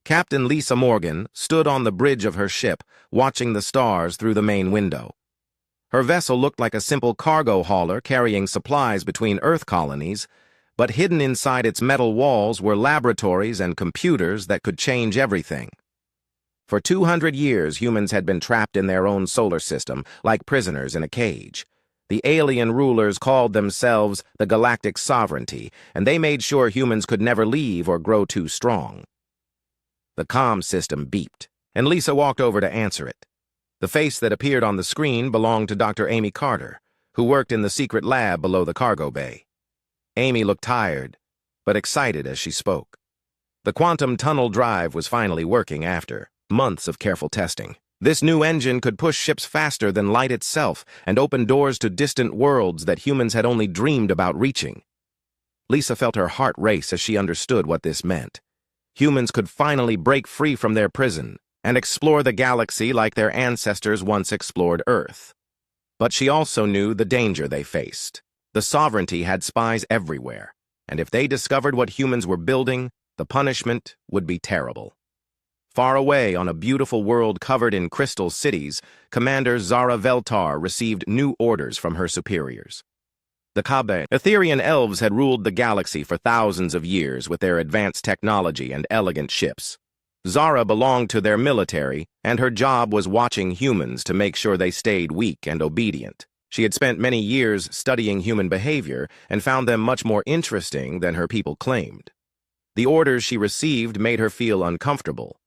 Captain Lisa Morgan stood on the bridge of her ship, watching the stars through the main window. Her vessel looked like a simple cargo hauler carrying supplies between Earth colonies, but hidden inside its metal walls were laboratories and computers that could change everything. For 200 years, humans had been trapped in their own solar system, like prisoners in a cage. The alien rulers called themselves the Galactic Sovereignty, and they made sure humans could never leave or grow too strong. The comm system beeped, and Lisa walked over to answer it. The face that appeared on the screen belonged to Dr. Amy Carter, who worked in the secret lab below the cargo bay. Amy looked tired, but excited as she spoke. The quantum tunnel drive was finally working after months of careful testing. This new engine could push ships faster than light itself and open doors to distant worlds that humans had only dreamed about reaching. Lisa felt her heart race as she understood what this meant. Humans could finally break free from their prison and explore the galaxy like their ancestors once explored Earth. But she also knew the danger they faced. The Sovereignty had spies everywhere, and if they discovered what humans were building, the punishment would be terrible. Far away on a beautiful world covered in crystal cities, Commander Zara Veltar received new orders from her superiors. The Kabe, Etherian elves had ruled the galaxy for thousands of years with their advanced technology and elegant ships. Zara belonged to their military, and her job was watching humans to make sure they stayed weak and obedient. She had spent many years studying human behavior and found them much more interesting than her people claimed. The orders she received made her feel uncomfortable.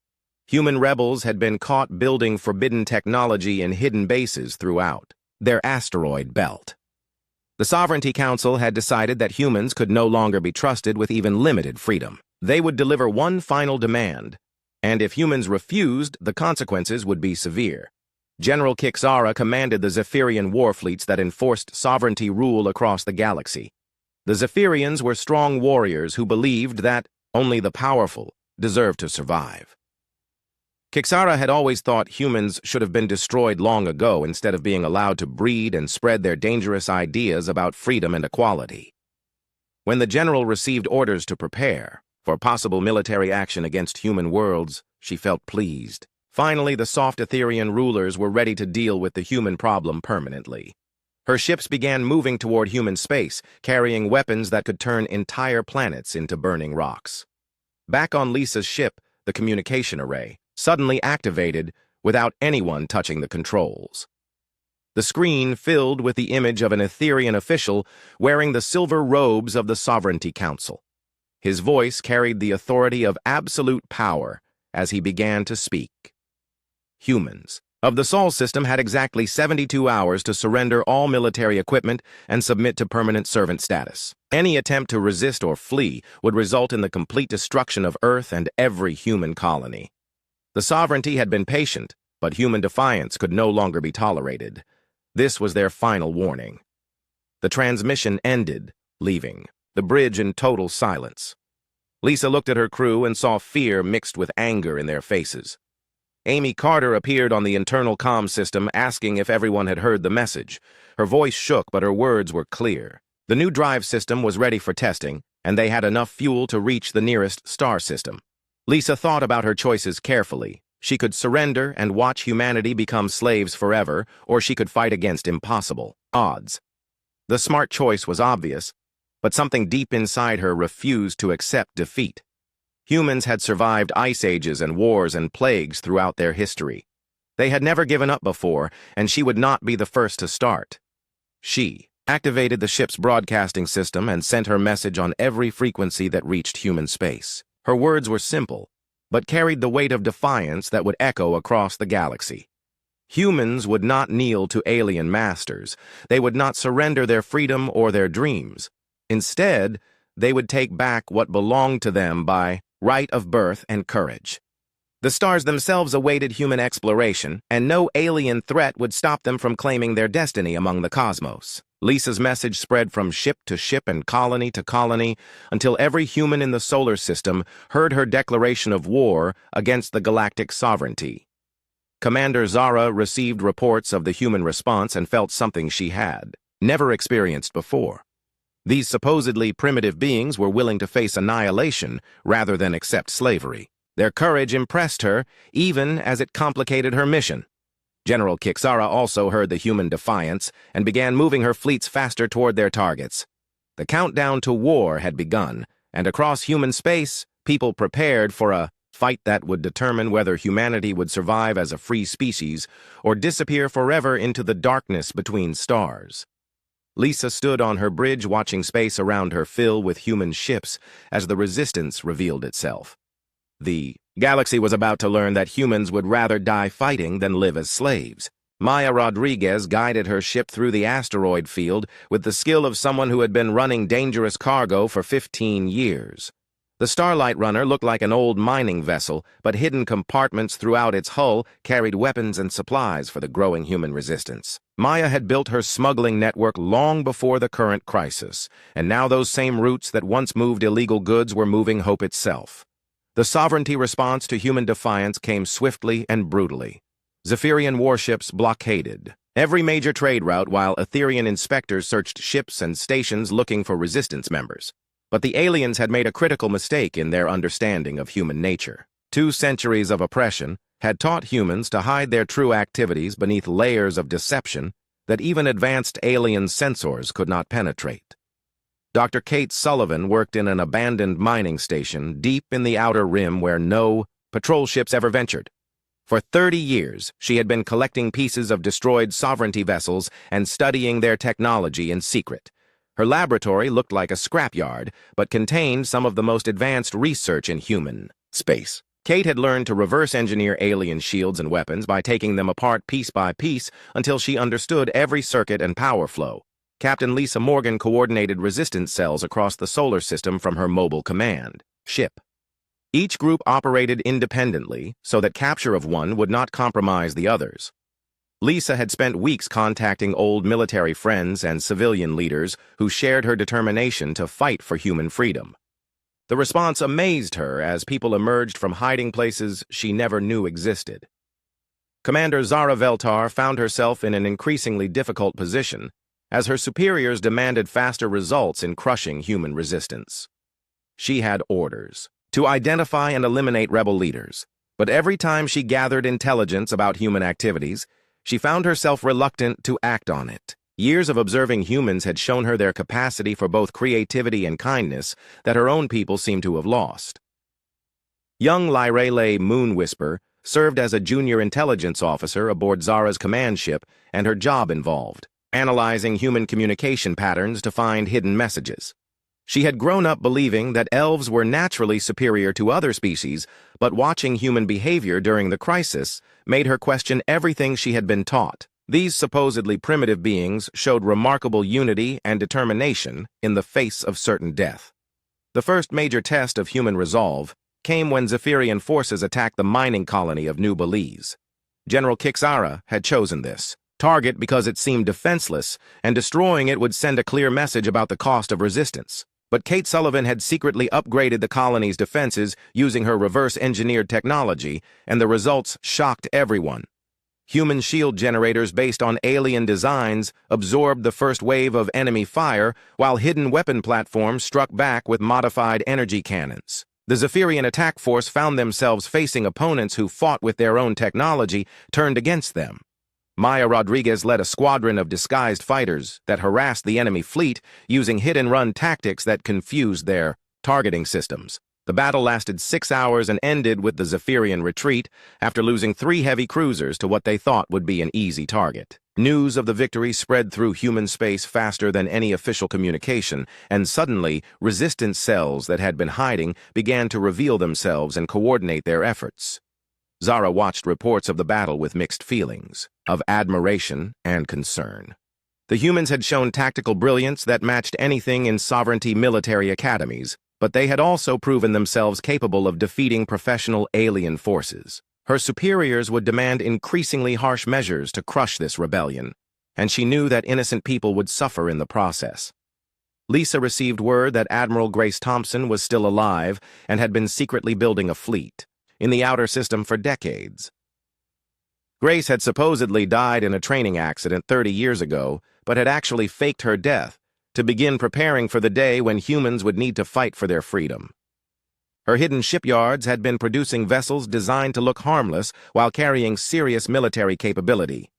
Human rebels had been caught building forbidden technology in hidden bases throughout their asteroid belt. The Sovereignty Council had decided that humans could no longer be trusted with even limited freedom. They would deliver one final demand, and if humans refused, the consequences would be severe. General Kixara commanded the Zephyrian war fleets that enforced sovereignty rule across the galaxy. The Zephyrians were strong warriors who believed that only the powerful deserved to survive. Kixara had always thought humans should have been destroyed long ago instead of being allowed to breed and spread their dangerous ideas about freedom and equality. When the general received orders to prepare for possible military action against human worlds, she felt pleased. Finally, the soft Etherian rulers were ready to deal with the human problem permanently. Her ships began moving toward human space, carrying weapons that could turn entire planets into burning rocks. Back on Lisa's ship, the communication array suddenly activated without anyone touching the controls. The screen filled with the image of an Etherian official wearing the silver robes of the Sovereignty Council. His voice carried the authority of absolute power as he began to speak. Humans of the Sol system had exactly 72 hours to surrender all military equipment and submit to permanent servant status. Any attempt to resist or flee would result in the complete destruction of Earth and every human colony. The Sovereignty had been patient, but human defiance could no longer be tolerated. This was their final warning. The transmission ended, leaving the bridge in total silence. Lisa looked at her crew and saw fear mixed with anger in their faces. Amy Carter appeared on the internal comm system asking if everyone had heard the message. Her voice shook, but her words were clear. The new drive system was ready for testing, and they had enough fuel to reach the nearest star system. Lisa thought about her choices carefully. She could surrender and watch humanity become slaves forever, or she could fight against impossible odds. The smart choice was obvious, but something deep inside her refused to accept defeat. Humans had survived ice ages and wars and plagues throughout their history. They had never given up before, and she would not be the first to start. She activated the ship's broadcasting system and sent her message on every frequency that reached human space. Her words were simple, but carried the weight of defiance that would echo across the galaxy. Humans would not kneel to alien masters. They would not surrender their freedom or their dreams. Instead, they would take back what belonged to them by right of birth and courage. The stars themselves awaited human exploration, and no alien threat would stop them from claiming their destiny among the cosmos. Lisa's message spread from ship to ship and colony to colony until every human in the solar system heard her declaration of war against the galactic sovereignty. Commander Zara received reports of the human response and felt something she had never experienced before. These supposedly primitive beings were willing to face annihilation rather than accept slavery. Their courage impressed her, even as it complicated her mission. General Kixara also heard the human defiance and began moving her fleets faster toward their targets. The countdown to war had begun, and across human space, people prepared for a fight that would determine whether humanity would survive as a free species or disappear forever into the darkness between stars. Lisa stood on her bridge watching space around her fill with human ships as the resistance revealed itself. The galaxy was about to learn that humans would rather die fighting than live as slaves. Maya Rodriguez guided her ship through the asteroid field with the skill of someone who had been running dangerous cargo for 15 years. The Starlight Runner looked like an old mining vessel, but hidden compartments throughout its hull carried weapons and supplies for the growing human resistance. Maya had built her smuggling network long before the current crisis, and now those same routes that once moved illegal goods were moving hope itself. The sovereignty response to human defiance came swiftly and brutally. Zephyrian warships blockaded every major trade route while Etherian inspectors searched ships and stations looking for resistance members. But the aliens had made a critical mistake in their understanding of human nature. 2 centuries of oppression had taught humans to hide their true activities beneath layers of deception that even advanced alien sensors could not penetrate. Dr. Kate Sullivan worked in an abandoned mining station deep in the outer rim where no patrol ships ever ventured. For 30 years, she had been collecting pieces of destroyed sovereignty vessels and studying their technology in secret. Her laboratory looked like a scrapyard, but contained some of the most advanced research in human space. Kate had learned to reverse engineer alien shields and weapons by taking them apart piece by piece until she understood every circuit and power flow. Captain Lisa Morgan coordinated resistance cells across the solar system from her mobile command ship. Each group operated independently so that capture of one would not compromise the others. Lisa had spent weeks contacting old military friends and civilian leaders who shared her determination to fight for human freedom. The response amazed her as people emerged from hiding places she never knew existed. Commander Zara Veltar found herself in an increasingly difficult position as her superiors demanded faster results in crushing human resistance. She had orders to identify and eliminate rebel leaders, but every time she gathered intelligence about human activities, she found herself reluctant to act on it. Years of observing humans had shown her their capacity for both creativity and kindness that her own people seemed to have lost. Young Lyrele Moonwhisper served as a junior intelligence officer aboard Zara's command ship, and her job involved analyzing human communication patterns to find hidden messages. She had grown up believing that elves were naturally superior to other species, but watching human behavior during the crisis made her question everything she had been taught. These supposedly primitive beings showed remarkable unity and determination in the face of certain death. The first major test of human resolve came when Zephyrian forces attacked the mining colony of New Belize. General Kixara had chosen this target because it seemed defenseless, and destroying it would send a clear message about the cost of resistance. But Kate Sullivan had secretly upgraded the colony's defenses using her reverse-engineered technology, and the results shocked everyone. Human shield generators based on alien designs absorbed the first wave of enemy fire, while hidden weapon platforms struck back with modified energy cannons. The Zephyrian attack force found themselves facing opponents who fought with their own technology turned against them. Maya Rodriguez led a squadron of disguised fighters that harassed the enemy fleet using hit-and-run tactics that confused their targeting systems. The battle lasted 6 hours and ended with the Zephyrian retreat after losing 3 heavy cruisers to what they thought would be an easy target. News of the victory spread through human space faster than any official communication, and suddenly, resistance cells that had been hiding began to reveal themselves and coordinate their efforts. Zara watched reports of the battle with mixed feelings of admiration and concern. The humans had shown tactical brilliance that matched anything in sovereignty military academies, but they had also proven themselves capable of defeating professional alien forces. Her superiors would demand increasingly harsh measures to crush this rebellion, and she knew that innocent people would suffer in the process. Lisa received word that Admiral Grace Thompson was still alive and had been secretly building a fleet in the outer system for decades. Grace had supposedly died in a training accident 30 years ago, but had actually faked her death to begin preparing for the day when humans would need to fight for their freedom. Her hidden shipyards had been producing vessels designed to look harmless while carrying serious military capability.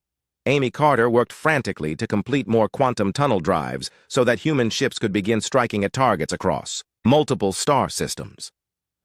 Amy Carter worked frantically to complete more quantum tunnel drives so that human ships could begin striking at targets across multiple star systems.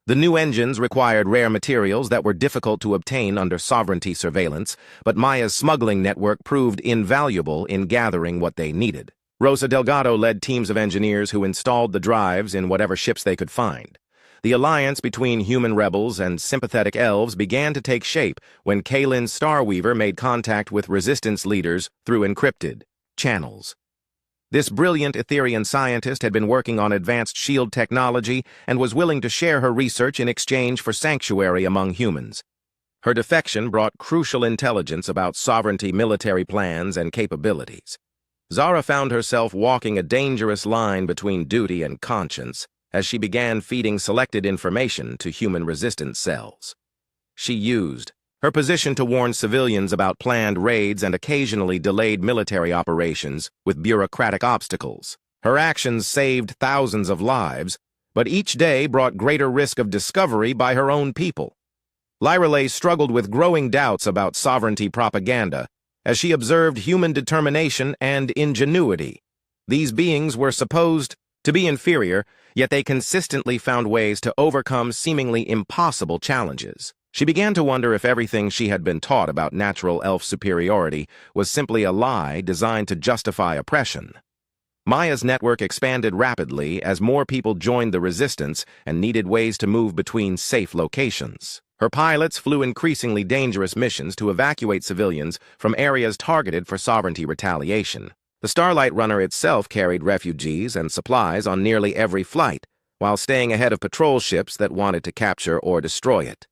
The new engines required rare materials that were difficult to obtain under sovereignty surveillance, but Maya's smuggling network proved invaluable in gathering what they needed. Rosa Delgado led teams of engineers who installed the drives in whatever ships they could find. The alliance between human rebels and sympathetic elves began to take shape when Kaylin Starweaver made contact with resistance leaders through encrypted channels. This brilliant Etherian scientist had been working on advanced shield technology and was willing to share her research in exchange for sanctuary among humans. Her defection brought crucial intelligence about sovereignty military plans and capabilities. Zara found herself walking a dangerous line between duty and conscience as she began feeding selected information to human resistance cells. She used her position to warn civilians about planned raids and occasionally delayed military operations with bureaucratic obstacles. Her actions saved thousands of lives, but each day brought greater risk of discovery by her own people. Lyrelay struggled with growing doubts about sovereignty propaganda as she observed human determination and ingenuity. These beings were supposed to be inferior, yet they consistently found ways to overcome seemingly impossible challenges. She began to wonder if everything she had been taught about natural elf superiority was simply a lie designed to justify oppression. Maya's network expanded rapidly as more people joined the resistance and needed ways to move between safe locations. Her pilots flew increasingly dangerous missions to evacuate civilians from areas targeted for sovereignty retaliation. The Starlight Runner itself carried refugees and supplies on nearly every flight, while staying ahead of patrol ships that wanted to capture or destroy it.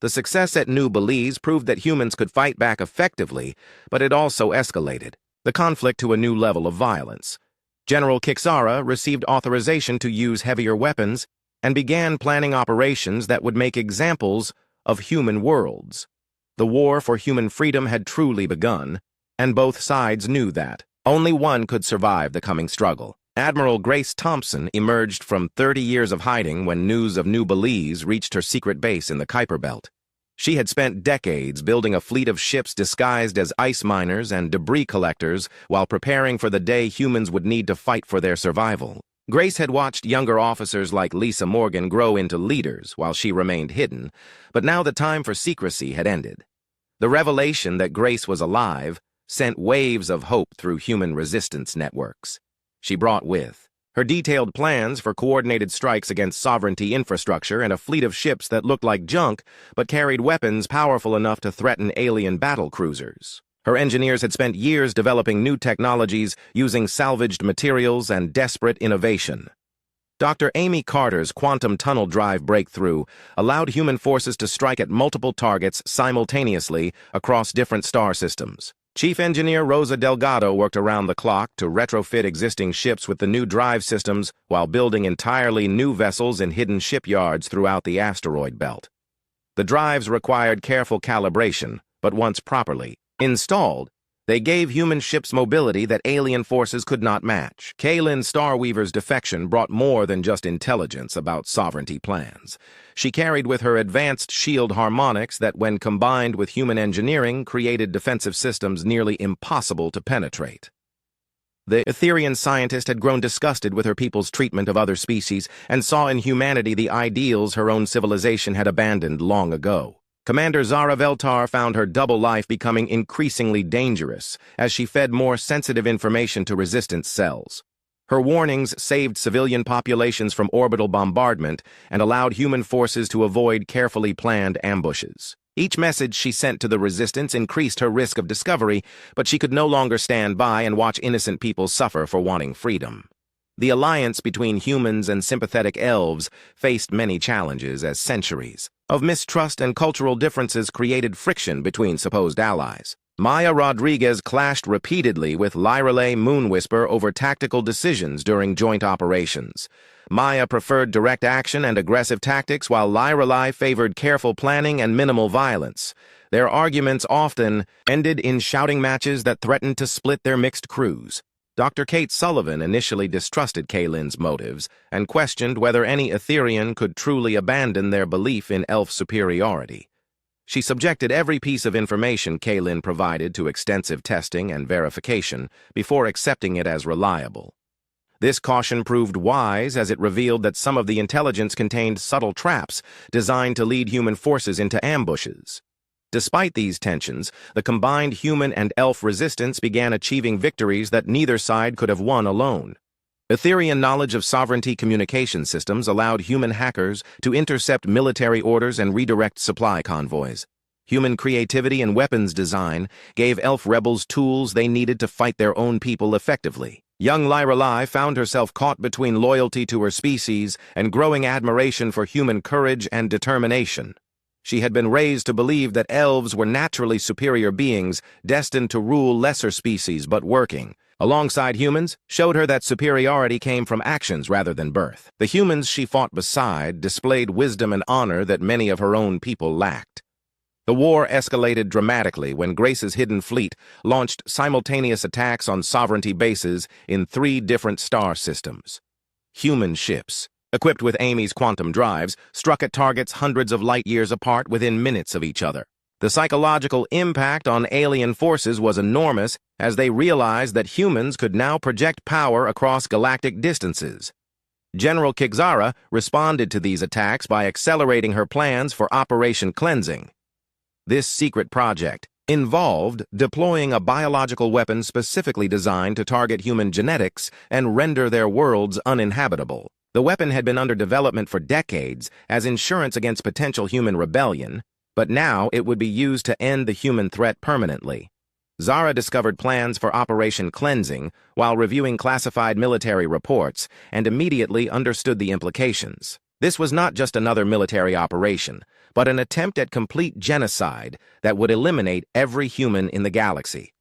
The success at New Belize proved that humans could fight back effectively, but it also escalated the conflict to a new level of violence. General Kixara received authorization to use heavier weapons and began planning operations that would make examples of human worlds. The war for human freedom had truly begun, and both sides knew that. Only one could survive the coming struggle. Admiral Grace Thompson emerged from 30 years of hiding when news of New Belize reached her secret base in the Kuiper Belt. She had spent decades building a fleet of ships disguised as ice miners and debris collectors while preparing for the day humans would need to fight for their survival. Grace had watched younger officers like Lisa Morgan grow into leaders while she remained hidden, but now the time for secrecy had ended. The revelation that Grace was alive sent waves of hope through human resistance networks. She brought with her detailed plans for coordinated strikes against sovereignty infrastructure and a fleet of ships that looked like junk but carried weapons powerful enough to threaten alien battle cruisers. Her engineers had spent years developing new technologies using salvaged materials and desperate innovation. Dr. Amy Carter's quantum tunnel drive breakthrough allowed human forces to strike at multiple targets simultaneously across different star systems. Chief Engineer Rosa Delgado worked around the clock to retrofit existing ships with the new drive systems while building entirely new vessels in hidden shipyards throughout the asteroid belt. The drives required careful calibration, but once properly installed, they gave human ships mobility that alien forces could not match. Kaylin Starweaver's defection brought more than just intelligence about sovereignty plans. She carried with her advanced shield harmonics that, when combined with human engineering, created defensive systems nearly impossible to penetrate. The Etherian scientist had grown disgusted with her people's treatment of other species and saw in humanity the ideals her own civilization had abandoned long ago. Commander Zara Veltar found her double life becoming increasingly dangerous as she fed more sensitive information to resistance cells. Her warnings saved civilian populations from orbital bombardment and allowed human forces to avoid carefully planned ambushes. Each message she sent to the resistance increased her risk of discovery, but she could no longer stand by and watch innocent people suffer for wanting freedom. The alliance between humans and sympathetic elves faced many challenges as centuries of mistrust and cultural differences created friction between supposed allies. Maya Rodriguez clashed repeatedly with Lyrelay Moonwhisper over tactical decisions during joint operations. Maya preferred direct action and aggressive tactics, while Lyrelay favored careful planning and minimal violence. Their arguments often ended in shouting matches that threatened to split their mixed crews. Dr. Kate Sullivan initially distrusted Kaylin's motives and questioned whether any Etherian could truly abandon their belief in elf superiority. She subjected every piece of information Kaylin provided to extensive testing and verification before accepting it as reliable. This caution proved wise as it revealed that some of the intelligence contained subtle traps designed to lead human forces into ambushes. Despite these tensions, the combined human and elf resistance began achieving victories that neither side could have won alone. Etherian knowledge of sovereignty communication systems allowed human hackers to intercept military orders and redirect supply convoys. Human creativity and weapons design gave elf rebels tools they needed to fight their own people effectively. Young Lyra Lai found herself caught between loyalty to her species and growing admiration for human courage and determination. She had been raised to believe that elves were naturally superior beings destined to rule lesser species but working, alongside humans, showed her that superiority came from actions rather than birth. The humans she fought beside displayed wisdom and honor that many of her own people lacked. The war escalated dramatically when Grace's hidden fleet launched simultaneous attacks on sovereignty bases in 3 different star systems. Human ships, equipped with Amy's quantum drives, struck at targets hundreds of light-years apart within minutes of each other. The psychological impact on alien forces was enormous as they realized that humans could now project power across galactic distances. General Kixara responded to these attacks by accelerating her plans for Operation Cleansing. This secret project involved deploying a biological weapon specifically designed to target human genetics and render their worlds uninhabitable. The weapon had been under development for decades as insurance against potential human rebellion, but now it would be used to end the human threat permanently. Zara discovered plans for Operation Cleansing while reviewing classified military reports and immediately understood the implications. This was not just another military operation, but an attempt at complete genocide that would eliminate every human in the galaxy.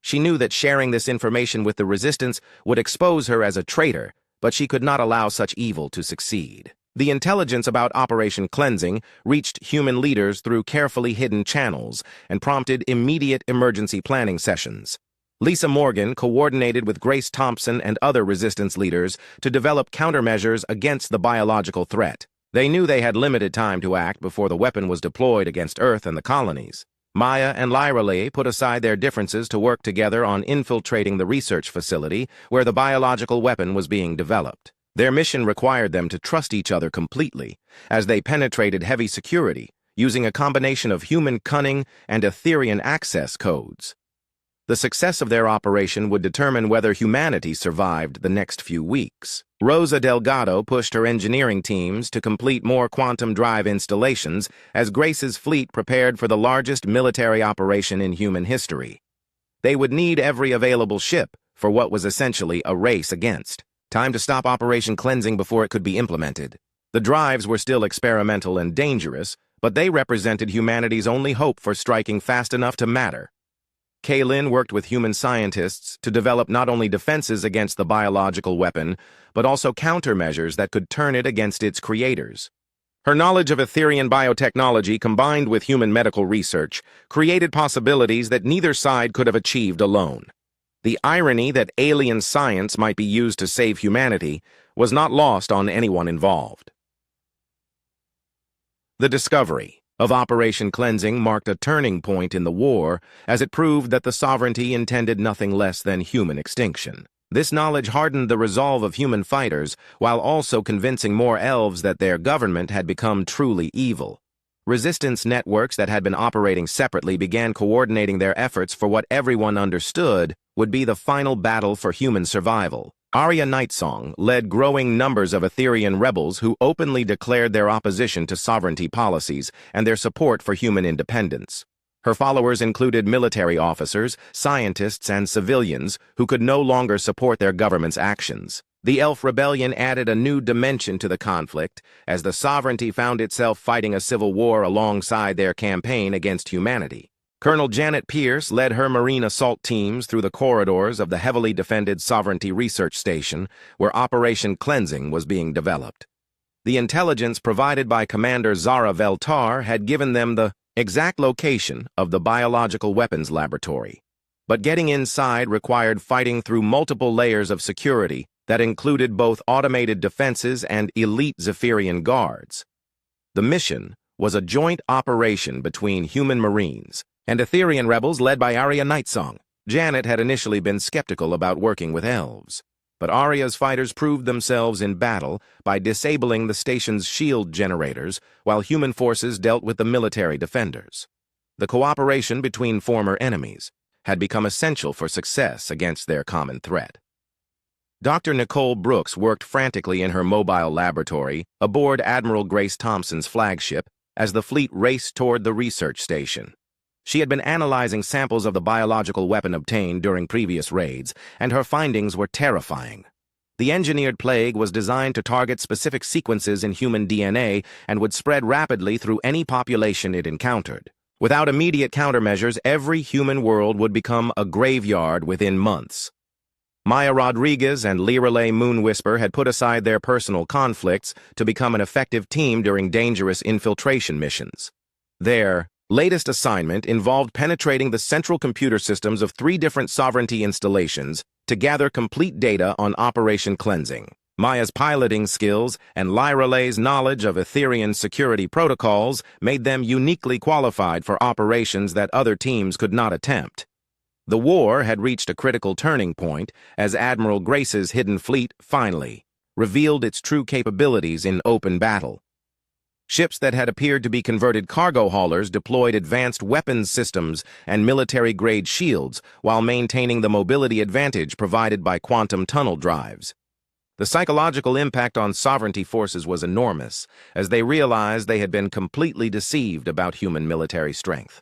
She knew that sharing this information with the Resistance would expose her as a traitor, but she could not allow such evil to succeed. The intelligence about Operation Cleansing reached human leaders through carefully hidden channels and prompted immediate emergency planning sessions. Lisa Morgan coordinated with Grace Thompson and other Resistance leaders to develop countermeasures against the biological threat. They knew they had limited time to act before the weapon was deployed against Earth and the colonies. Maya and Lyra Lee put aside their differences to work together on infiltrating the research facility where the biological weapon was being developed. Their mission required them to trust each other completely, as they penetrated heavy security, using a combination of human cunning and Etherian access codes. The success of their operation would determine whether humanity survived the next few weeks. Rosa Delgado pushed her engineering teams to complete more quantum drive installations as Grace's fleet prepared for the largest military operation in human history. They would need every available ship for what was essentially a race against. Time to stop Operation Cleansing before it could be implemented. The drives were still experimental and dangerous, but they represented humanity's only hope for striking fast enough to matter. Kaylin worked with human scientists to develop not only defenses against the biological weapon, but also countermeasures that could turn it against its creators. Her knowledge of Etherian biotechnology combined with human medical research created possibilities that neither side could have achieved alone. The irony that alien science might be used to save humanity was not lost on anyone involved. The discovery of Operation Cleansing marked a turning point in the war as it proved that the sovereignty intended nothing less than human extinction. This knowledge hardened the resolve of human fighters while also convincing more elves that their government had become truly evil. Resistance networks that had been operating separately began coordinating their efforts for what everyone understood would be the final battle for human survival. Arya Nightsong led growing numbers of Etherian rebels who openly declared their opposition to sovereignty policies and their support for human independence. Her followers included military officers, scientists, and civilians who could no longer support their government's actions. The Elf Rebellion added a new dimension to the conflict as the sovereignty found itself fighting a civil war alongside their campaign against humanity. Colonel Janet Pierce led her Marine assault teams through the corridors of the heavily defended Sovereignty Research Station, where Operation Cleansing was being developed. The intelligence provided by Commander Zara Veltar had given them the exact location of the biological weapons laboratory. But getting inside required fighting through multiple layers of security that included both automated defenses and elite Zephyrian guards. The mission was a joint operation between human Marines and Etherian rebels led by Arya Nightsong. Janet had initially been skeptical about working with elves, but Arya's fighters proved themselves in battle by disabling the station's shield generators while human forces dealt with the military defenders. The cooperation between former enemies had become essential for success against their common threat. Dr. Nicole Brooks worked frantically in her mobile laboratory aboard Admiral Grace Thompson's flagship as the fleet raced toward the research station. She had been analyzing samples of the biological weapon obtained during previous raids, and her findings were terrifying. The engineered plague was designed to target specific sequences in human DNA and would spread rapidly through any population it encountered. Without immediate countermeasures, every human world would become a graveyard within months. Maya Rodriguez and Lirelei Moonwhisper had put aside their personal conflicts to become an effective team during dangerous infiltration missions. Their latest assignment involved penetrating the central computer systems of 3 different sovereignty installations to gather complete data on Operation Cleansing. Maya's piloting skills and Lirelei's knowledge of Etherian security protocols made them uniquely qualified for operations that other teams could not attempt. The war had reached a critical turning point as Admiral Grace's hidden fleet finally revealed its true capabilities in open battle. Ships that had appeared to be converted cargo haulers deployed advanced weapons systems and military-grade shields while maintaining the mobility advantage provided by quantum tunnel drives. The psychological impact on sovereignty forces was enormous, as they realized they had been completely deceived about human military strength.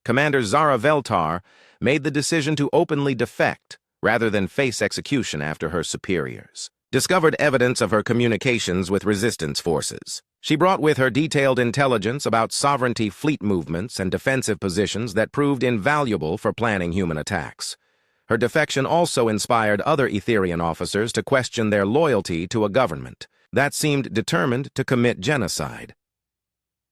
Commander Zara Veltar made the decision to openly defect rather than face execution after her superiors discovered evidence of her communications with resistance forces. She brought with her detailed intelligence about sovereignty fleet movements and defensive positions that proved invaluable for planning human attacks. Her defection also inspired other Etherian officers to question their loyalty to a government that seemed determined to commit genocide.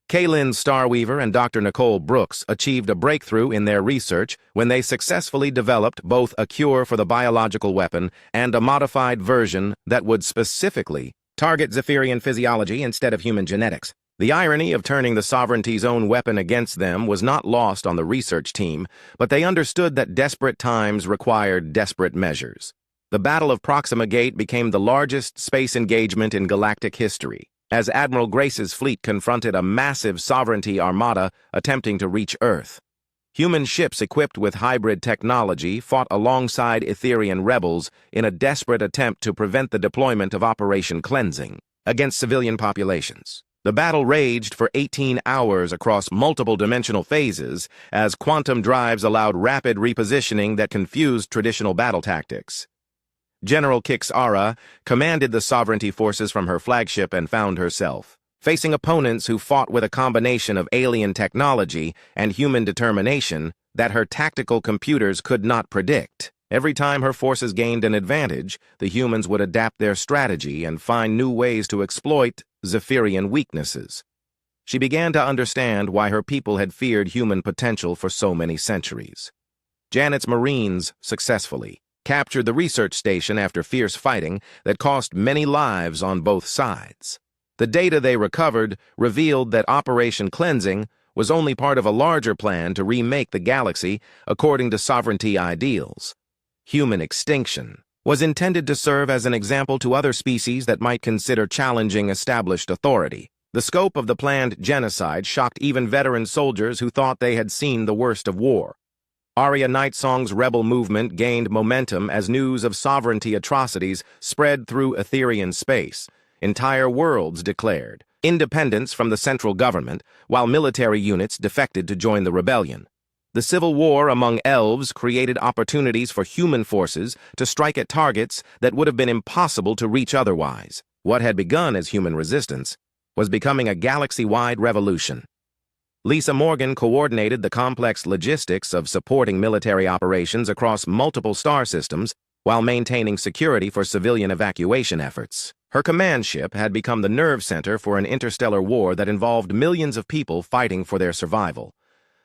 Kaylin Starweaver and Dr. Nicole Brooks achieved a breakthrough in their research when they successfully developed both a cure for the biological weapon and a modified version that would specifically target Zephyrian physiology instead of human genetics. The irony of turning the sovereignty's own weapon against them was not lost on the research team, but they understood that desperate times required desperate measures. The Battle of Proxima Gate became the largest space engagement in galactic history, as Admiral Grace's fleet confronted a massive sovereignty armada attempting to reach Earth. Human ships equipped with hybrid technology fought alongside Etherian rebels in a desperate attempt to prevent the deployment of Operation Cleansing against civilian populations. The battle raged for 18 hours across multiple dimensional phases as quantum drives allowed rapid repositioning that confused traditional battle tactics. General Kix Ara commanded the sovereignty forces from her flagship and found herself facing opponents who fought with a combination of alien technology and human determination that her tactical computers could not predict. Every time her forces gained an advantage, the humans would adapt their strategy and find new ways to exploit Zephyrian weaknesses. She began to understand why her people had feared human potential for so many centuries. Janet's Marines successfully captured the research station after fierce fighting that cost many lives on both sides. The data they recovered revealed that Operation Cleansing was only part of a larger plan to remake the galaxy according to sovereignty ideals. Human extinction was intended to serve as an example to other species that might consider challenging established authority. The scope of the planned genocide shocked even veteran soldiers who thought they had seen the worst of war. Arya Nightsong's rebel movement gained momentum as news of sovereignty atrocities spread through Etherian space. Entire worlds declared independence from the central government, while military units defected to join the rebellion. The civil war among elves created opportunities for human forces to strike at targets that would have been impossible to reach otherwise. What had begun as human resistance was becoming a galaxy-wide revolution. Lisa Morgan coordinated the complex logistics of supporting military operations across multiple star systems while maintaining security for civilian evacuation efforts. Her command ship had become the nerve center for an interstellar war that involved millions of people fighting for their survival.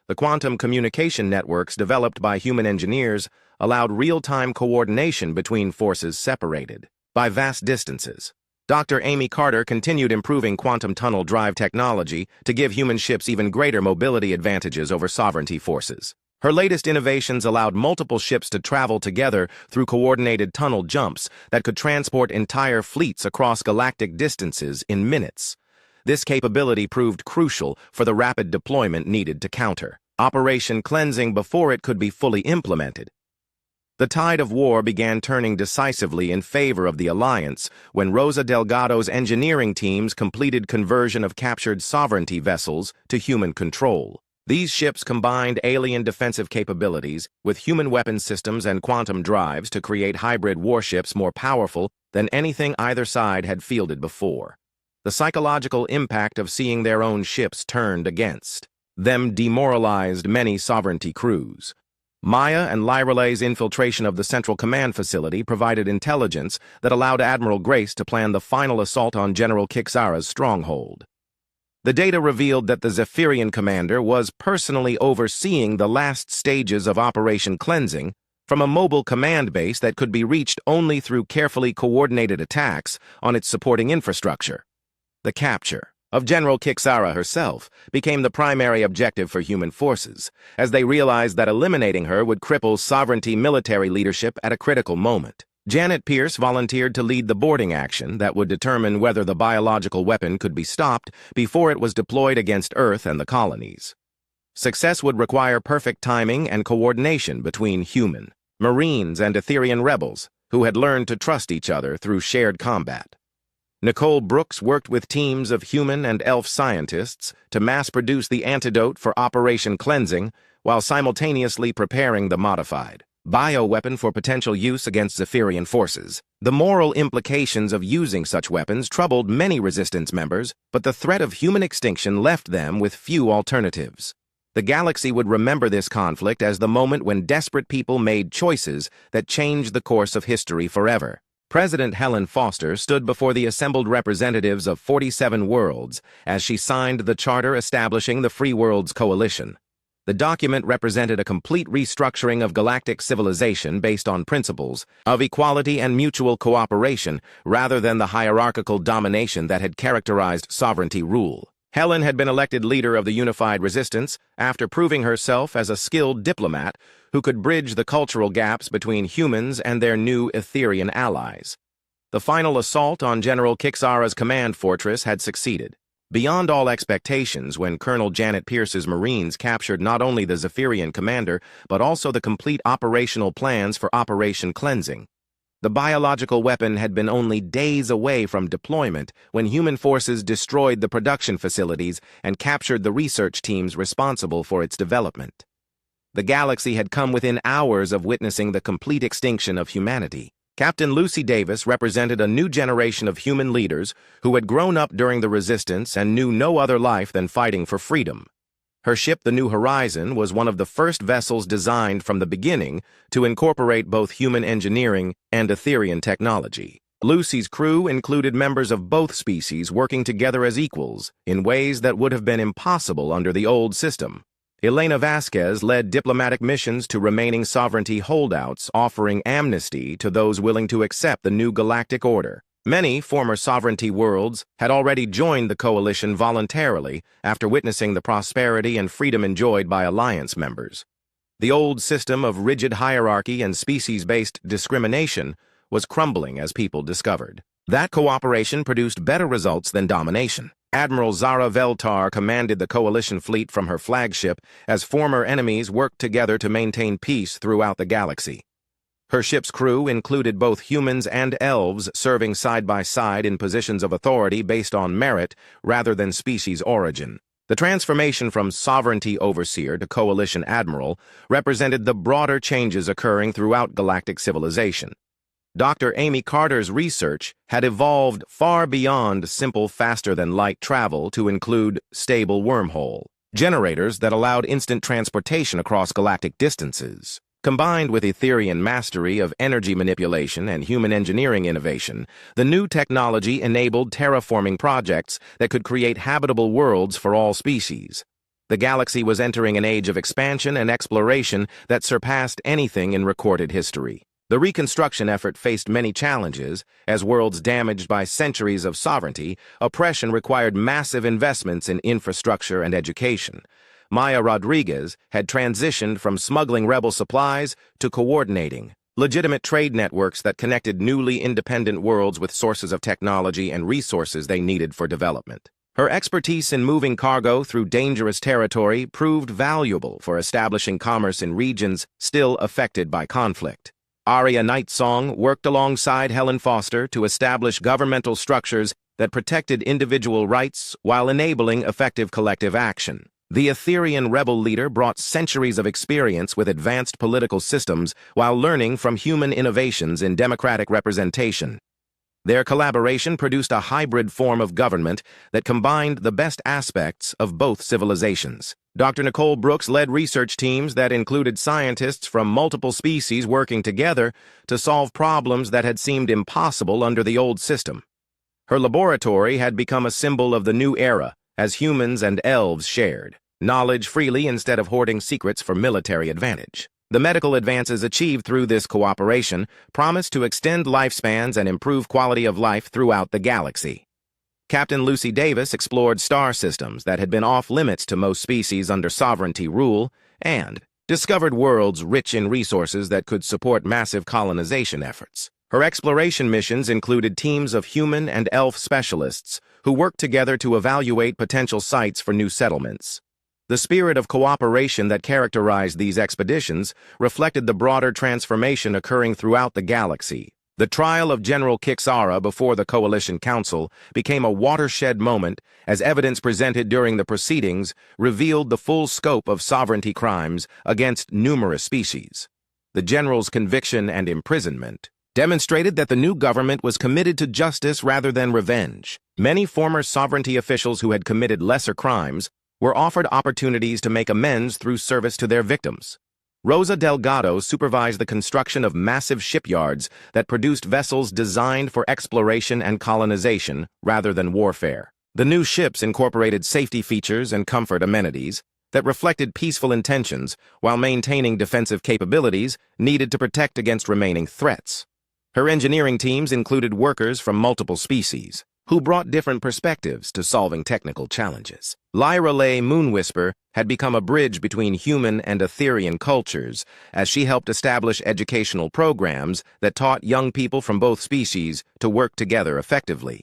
The quantum communication networks developed by human engineers allowed real-time coordination between forces separated by vast distances. Dr. Amy Carter continued improving quantum tunnel drive technology to give human ships even greater mobility advantages over sovereignty forces. Her latest innovations allowed multiple ships to travel together through coordinated tunnel jumps that could transport entire fleets across galactic distances in minutes. This capability proved crucial for the rapid deployment needed to counter Operation Cleansing before it could be fully implemented. The tide of war began turning decisively in favor of the Alliance when Rosa Delgado's engineering teams completed conversion of captured sovereignty vessels to human control. These ships combined alien defensive capabilities with human weapon systems and quantum drives to create hybrid warships more powerful than anything either side had fielded before. The psychological impact of seeing their own ships turned against them demoralized many sovereignty crews. Maya and Lyralay's infiltration of the Central Command facility provided intelligence that allowed Admiral Grace to plan the final assault on General Kixara's stronghold. The data revealed that the Zephyrian commander was personally overseeing the last stages of Operation Cleansing from a mobile command base that could be reached only through carefully coordinated attacks on its supporting infrastructure. The capture of General Kixara herself became the primary objective for human forces, as they realized that eliminating her would cripple sovereignty military leadership at a critical moment. Janet Pierce volunteered to lead the boarding action that would determine whether the biological weapon could be stopped before it was deployed against Earth and the colonies. Success would require perfect timing and coordination between human, Marines, and Etherian rebels, who had learned to trust each other through shared combat. Nicole Brooks worked with teams of human and elf scientists to mass-produce the antidote for Operation Cleansing while simultaneously preparing the modified bioweapon for potential use against Zephyrian forces. The moral implications of using such weapons troubled many Resistance members, but the threat of human extinction left them with few alternatives. The galaxy would remember this conflict as the moment when desperate people made choices that changed the course of history forever. President Helen Foster stood before the assembled representatives of 47 worlds as she signed the charter establishing the Free Worlds Coalition. The document represented a complete restructuring of galactic civilization based on principles of equality and mutual cooperation rather than the hierarchical domination that had characterized sovereignty rule. Helen had been elected leader of the Unified Resistance after proving herself as a skilled diplomat who could bridge the cultural gaps between humans and their new Etherian allies. The final assault on General Kixara's command fortress had succeeded, beyond all expectations, when Colonel Janet Pierce's Marines captured not only the Zephyrian commander, but also the complete operational plans for Operation Cleansing. The biological weapon had been only days away from deployment when human forces destroyed the production facilities and captured the research teams responsible for its development. The galaxy had come within hours of witnessing the complete extinction of humanity. Captain Lucy Davis represented a new generation of human leaders who had grown up during the Resistance and knew no other life than fighting for freedom. Her ship, the New Horizon, was one of the first vessels designed from the beginning to incorporate both human engineering and Etherian technology. Lucy's crew included members of both species working together as equals in ways that would have been impossible under the old system. Elena Vasquez led diplomatic missions to remaining sovereignty holdouts, offering amnesty to those willing to accept the new galactic order. Many former sovereignty worlds had already joined the coalition voluntarily after witnessing the prosperity and freedom enjoyed by Alliance members. The old system of rigid hierarchy and species-based discrimination was crumbling as people discovered that cooperation produced better results than domination. Admiral Zara Veltar commanded the coalition fleet from her flagship as former enemies worked together to maintain peace throughout the galaxy. Her ship's crew included both humans and elves serving side by side in positions of authority based on merit rather than species origin. The transformation from sovereignty overseer to coalition admiral represented the broader changes occurring throughout galactic civilization. Dr. Amy Carter's research had evolved far beyond simple faster-than-light travel to include stable wormhole generators that allowed instant transportation across galactic distances. Combined with Etherian mastery of energy manipulation and human engineering innovation, the new technology enabled terraforming projects that could create habitable worlds for all species. The galaxy was entering an age of expansion and exploration that surpassed anything in recorded history. The reconstruction effort faced many challenges. As worlds damaged by centuries of sovereignty, oppression required massive investments in infrastructure and education. Maya Rodriguez had transitioned from smuggling rebel supplies to coordinating legitimate trade networks that connected newly independent worlds with sources of technology and resources they needed for development. Her expertise in moving cargo through dangerous territory proved valuable for establishing commerce in regions still affected by conflict. Aria Nightsong worked alongside Helen Foster to establish governmental structures that protected individual rights while enabling effective collective action. The Etherian rebel leader brought centuries of experience with advanced political systems while learning from human innovations in democratic representation. Their collaboration produced a hybrid form of government that combined the best aspects of both civilizations. Dr. Nicole Brooks led research teams that included scientists from multiple species working together to solve problems that had seemed impossible under the old system. Her laboratory had become a symbol of the new era, as humans and elves shared knowledge freely instead of hoarding secrets for military advantage. The medical advances achieved through this cooperation promised to extend lifespans and improve quality of life throughout the galaxy. Captain Lucy Davis explored star systems that had been off-limits to most species under sovereignty rule and discovered worlds rich in resources that could support massive colonization efforts. Her exploration missions included teams of human and elf specialists who worked together to evaluate potential sites for new settlements. The spirit of cooperation that characterized these expeditions reflected the broader transformation occurring throughout the galaxy. The trial of General Kixara before the Coalition Council became a watershed moment as evidence presented during the proceedings revealed the full scope of sovereignty crimes against numerous species. The general's conviction and imprisonment demonstrated that the new government was committed to justice rather than revenge. Many former sovereignty officials who had committed lesser crimes were offered opportunities to make amends through service to their victims. Rosa Delgado supervised the construction of massive shipyards that produced vessels designed for exploration and colonization rather than warfare. The new ships incorporated safety features and comfort amenities that reflected peaceful intentions while maintaining defensive capabilities needed to protect against remaining threats. Her engineering teams included workers from multiple species, who brought different perspectives to solving technical challenges. Lyra Lay Moonwhisper had become a bridge between human and Etherian cultures as she helped establish educational programs that taught young people from both species to work together effectively.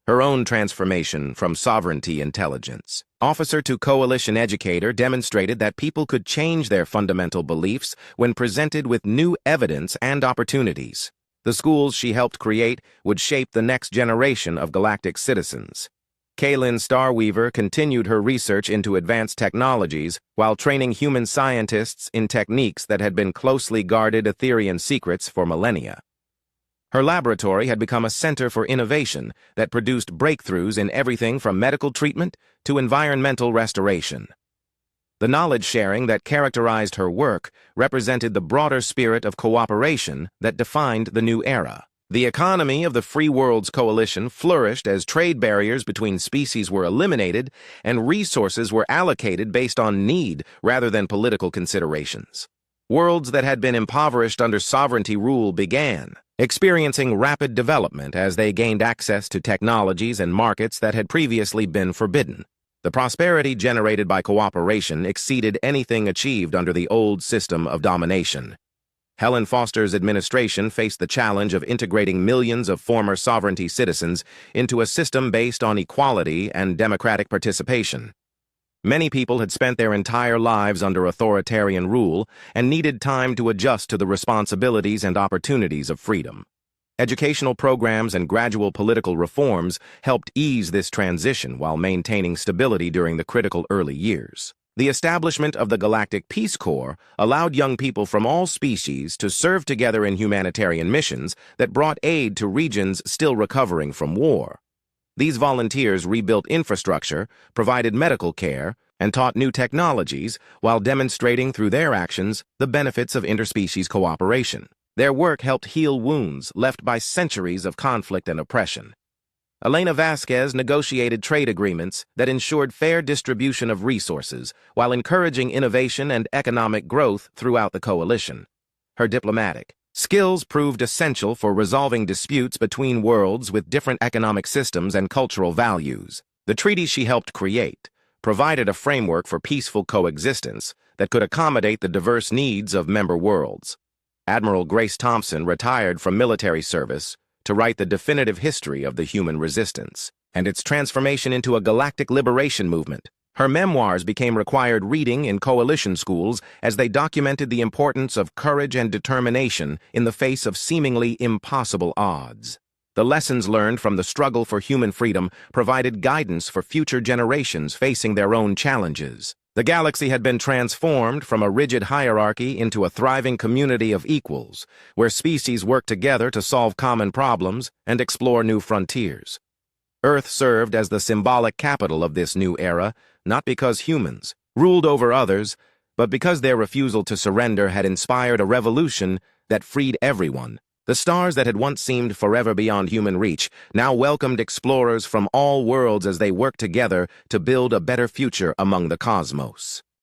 Her own transformation from sovereignty intelligence officer to coalition educator demonstrated that people could change their fundamental beliefs when presented with new evidence and opportunities. The schools she helped create would shape the next generation of galactic citizens. Kaylin Starweaver continued her research into advanced technologies while training human scientists in techniques that had been closely guarded Etherian secrets for millennia. Her laboratory had become a center for innovation that produced breakthroughs in everything from medical treatment to environmental restoration. The knowledge sharing that characterized her work represented the broader spirit of cooperation that defined the new era. The economy of the Free Worlds Coalition flourished as trade barriers between species were eliminated and resources were allocated based on need rather than political considerations. Worlds that had been impoverished under sovereignty rule began experiencing rapid development as they gained access to technologies and markets that had previously been forbidden. The prosperity generated by cooperation exceeded anything achieved under the old system of domination. Helen Foster's administration faced the challenge of integrating millions of former sovereignty citizens into a system based on equality and democratic participation. Many people had spent their entire lives under authoritarian rule and needed time to adjust to the responsibilities and opportunities of freedom. Educational programs and gradual political reforms helped ease this transition while maintaining stability during the critical early years. The establishment of the Galactic Peace Corps allowed young people from all species to serve together in humanitarian missions that brought aid to regions still recovering from war. These volunteers rebuilt infrastructure, provided medical care, and taught new technologies while demonstrating through their actions the benefits of interspecies cooperation. Their work helped heal wounds left by centuries of conflict and oppression. Elena Vasquez negotiated trade agreements that ensured fair distribution of resources while encouraging innovation and economic growth throughout the coalition. Her diplomatic skills proved essential for resolving disputes between worlds with different economic systems and cultural values. The treaties she helped create provided a framework for peaceful coexistence that could accommodate the diverse needs of member worlds. Admiral Grace Thompson retired from military service to write the definitive history of the human resistance and its transformation into a galactic liberation movement. Her memoirs became required reading in coalition schools as they documented the importance of courage and determination in the face of seemingly impossible odds. The lessons learned from the struggle for human freedom provided guidance for future generations facing their own challenges. The galaxy had been transformed from a rigid hierarchy into a thriving community of equals, where species work together to solve common problems and explore new frontiers. Earth served as the symbolic capital of this new era, not because humans ruled over others, but because their refusal to surrender had inspired a revolution that freed everyone. The stars that had once seemed forever beyond human reach now welcomed explorers from all worlds as they worked together to build a better future among the cosmos.